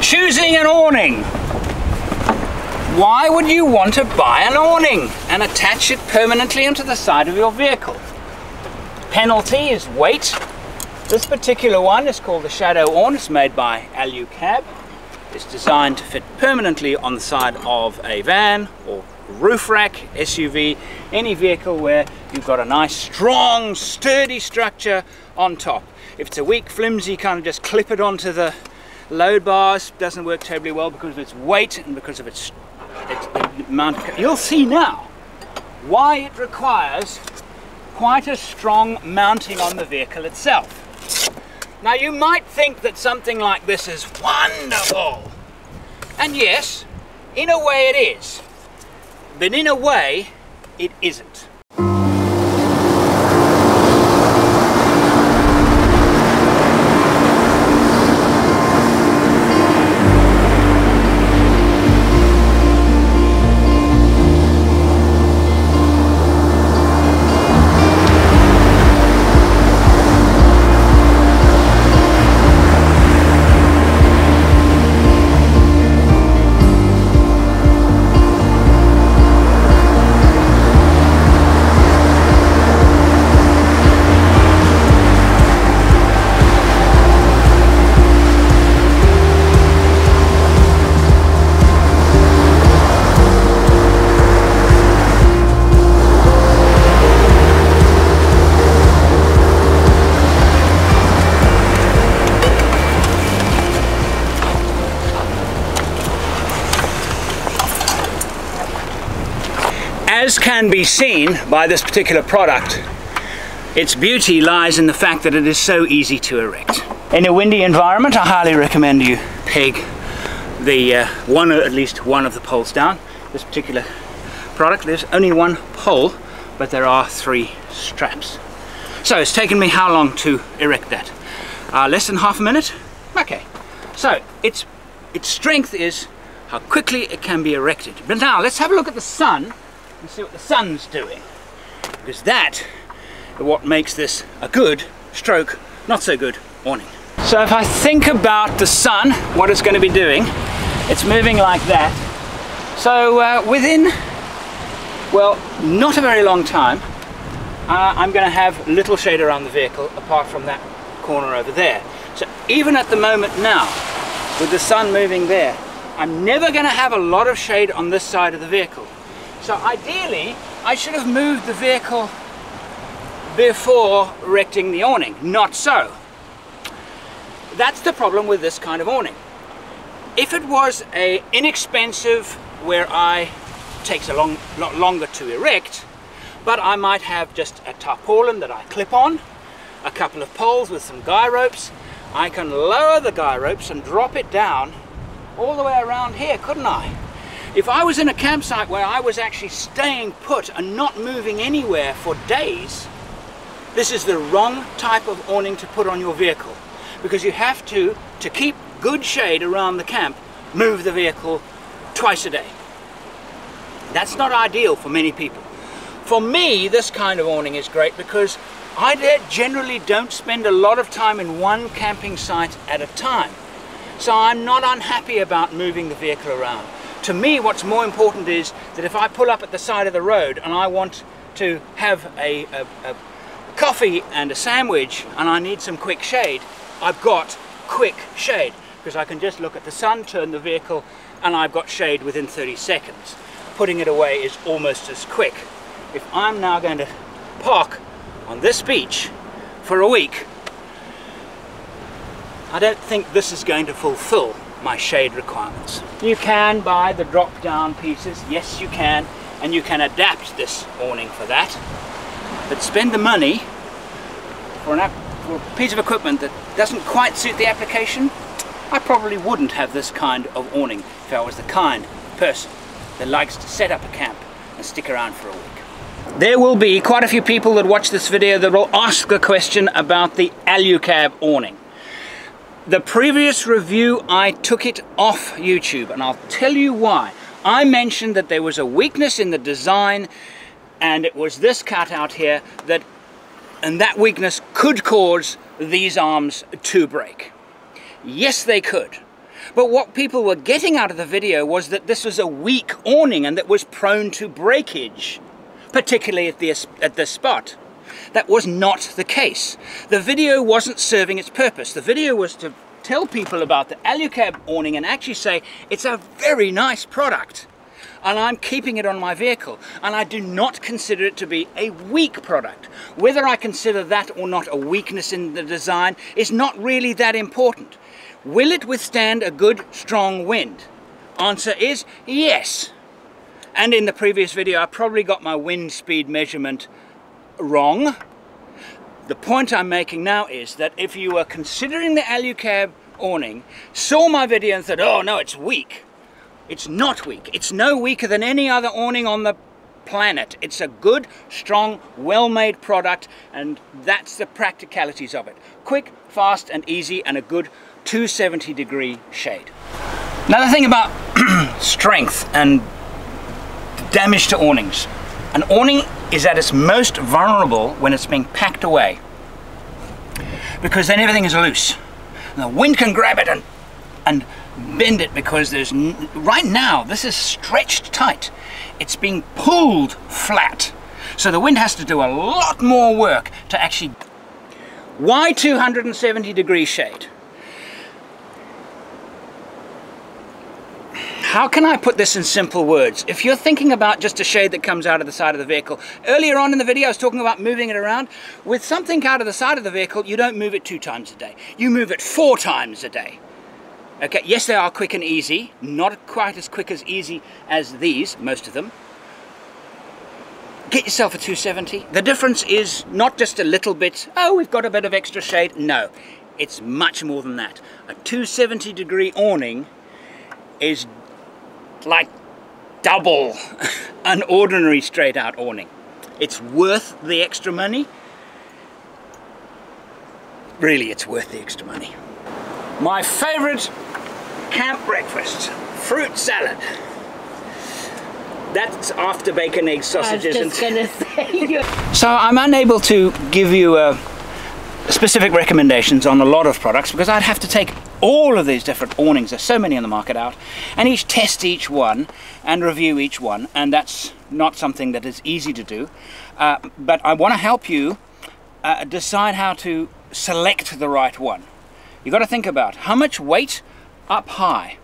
Choosing an awning. Why would you want to buy an awning and attach it permanently onto the side of your vehicle? Penalty is weight. This particular one is called the Shadow Awn. It's made by AWNING. It's designed to fit permanently on the side of a van or roof rack, SUV, any vehicle where you've got a nice, strong, sturdy structure on top. If it's a weak, flimsy, kind of just clip it onto the load bars, doesn't work terribly well because of its weight and because of its amount of... You'll see now why it requires quite a strong mounting on the vehicle itself. Now you might think that something like this is wonderful, and yes, in a way it is, but in a way it isn't. As can be seen by this particular product, its beauty lies in the fact that it is so easy to erect. In a windy environment, I highly recommend you peg the at least one of the poles down. This particular product, there's only one pole, but there are 3 straps. So it's taken me how long to erect that? Less than half a minute? Okay. So its strength is how quickly it can be erected. But now let's have a look at the sun and see what the sun's doing, because that is what makes this a good stroke not so good awning. So if I think about the sun, what it's going to be doing, it's moving like that. So within, well, not a very long time, I'm going to have little shade around the vehicle apart from that corner over there. So even at the moment now, with the sun moving there, I'm never going to have a lot of shade on this side of the vehicle. So ideally, I should have moved the vehicle before erecting the awning. Not so. That's the problem with this kind of awning. If it was a inexpensive, where it takes a lot longer to erect, but I might have just a tarpaulin that I clip on, a couple of poles with some guy ropes, I can lower the guy ropes and drop it down all the way around here, couldn't I? If I was in a campsite where I was actually staying put and not moving anywhere for days, this is the wrong type of awning to put on your vehicle, because you have to keep good shade around the camp, move the vehicle twice a day. That's not ideal for many people. For me, this kind of awning is great because I generally don't spend a lot of time in one camping site at a time. So I'm not unhappy about moving the vehicle around. To me, what's more important is that if I pull up at the side of the road and I want to have a coffee and a sandwich and I need some quick shade, I've got quick shade because I can just look at the sun, turn the vehicle, and I've got shade within 30 seconds. Putting it away is almost as quick. If I'm now going to park on this beach for a week, I don't think this is going to fulfill my shade requirements. You can buy the drop-down pieces, yes you can, and you can adapt this awning for that, but spend the money for a piece of equipment that doesn't quite suit the application. I probably wouldn't have this kind of awning if I was the kind of person that likes to set up a camp and stick around for a week. There will be quite a few people that watch this video that will ask the question about the AWNING awning. The previous review, I took it off YouTube, and I'll tell you why. I mentioned that there was a weakness in the design, and it was this cutout here, and that weakness could cause these arms to break. Yes, they could. But what people were getting out of the video was that this was a weak awning and that was prone to breakage, particularly at this spot. That was not the case. The video wasn't serving its purpose. The video was to tell people about the Alucab awning and actually say it's a very nice product and I'm keeping it on my vehicle, and I do not consider it to be a weak product. Whether I consider that or not a weakness in the design is not really that important. Will it withstand a good strong wind? Answer is yes. And in the previous video I probably got my wind speed measurement wrong. The point I'm making now is that if you were considering the Alucab awning, saw my video and said, oh no, it's weak. It's not weak. It's no weaker than any other awning on the planet. It's a good, strong, well-made product, and that's the practicalities of it. Quick, fast and easy, and a good 270-degree shade. Another thing about strength and damage to awnings. An awning is at its most vulnerable when it's being packed away, because then everything is loose. And the wind can grab it and bend it, because right now this is stretched tight. It's being pulled flat. So the wind has to do a lot more work to actually... Why 270-degree shade? How can I put this in simple words? If you're thinking about just a shade that comes out of the side of the vehicle, earlier on in the video I was talking about moving it around. With something out of the side of the vehicle, you don't move it 2 times a day. You move it 4 times a day. Okay, yes, they are quick and easy, not quite as quick as easy as these, most of them. Get yourself a 270. The difference is not just a little bit, oh, we've got a bit of extra shade. No, it's much more than that. A 270-degree awning is like double an ordinary straight-out awning. It's worth the extra money. Really, it's worth the extra money. My favorite camp breakfast, fruit salad. That's after bacon, eggs, sausages. I was just gonna say. So I'm unable to give you specific recommendations on a lot of products, because I'd have to take all of these different awnings, there's so many on the market out, and test each one and review each one, and that's not something that is easy to do. But I want to help you decide how to select the right one. You've got to think about how much weight up high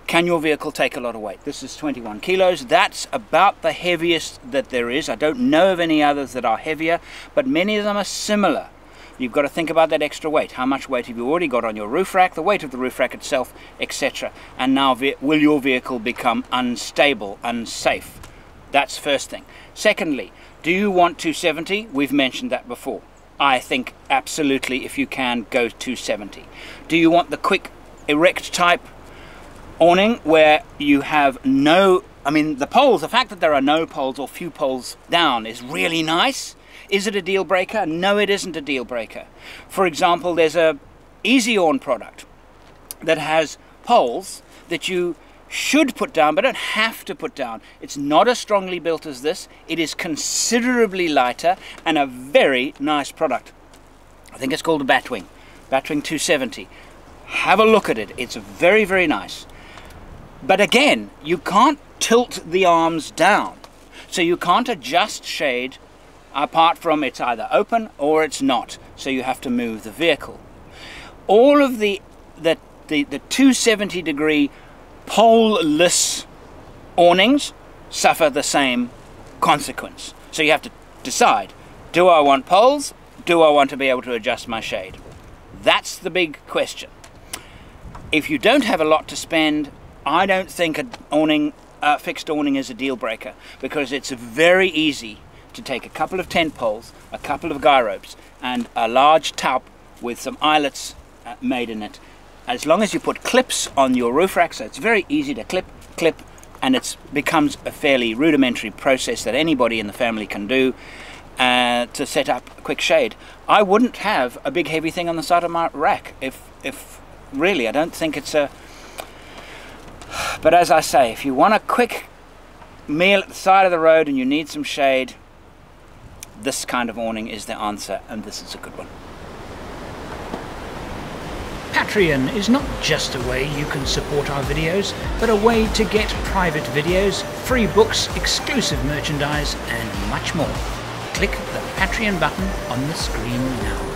can your vehicle take. A lot of weight. This is 21 kilos. That's about the heaviest that there is. I don't know of any others that are heavier, but many of them are similar. You've got to think about that extra weight. How much weight have you already got on your roof rack, the weight of the roof rack itself, etc. And now will your vehicle become unstable, unsafe? That's first thing. Secondly, do you want 270? We've mentioned that before. I think absolutely, if you can, go 270. Do you want the quick erect type awning where you have no, the poles, the fact that there are no poles or few poles down is really nice. Is it a deal breaker? No, it isn't a deal breaker. For example, there's a Easy Awn product that has poles that you should put down but don't have to put down. It's not as strongly built as this. It is considerably lighter and a very nice product. I think it's called a Batwing 270. Have a look at it. It's very, very nice. But again, you can't tilt the arms down, so you can't adjust shade apart from it's either open or it's not, so you have to move the vehicle. All of the 270-degree pole-less awnings suffer the same consequence. So you have to decide, do I want poles? Do I want to be able to adjust my shade? That's the big question. If you don't have a lot to spend, I don't think a fixed awning is a deal breaker, because it's very easy to take a couple of tent poles, a couple of guy ropes, and a large top with some eyelets made in it. As long as you put clips on your roof rack, so it's very easy to clip, and it becomes a fairly rudimentary process that anybody in the family can do to set up a quick shade. I wouldn't have a big heavy thing on the side of my rack if really, I don't think it's a... But as I say, if you want a quick meal at the side of the road and you need some shade, this kind of awning is the answer, and this is a good one. Patreon is not just a way you can support our videos, but a way to get private videos, free books, exclusive merchandise, and much more. Click the Patreon button on the screen now.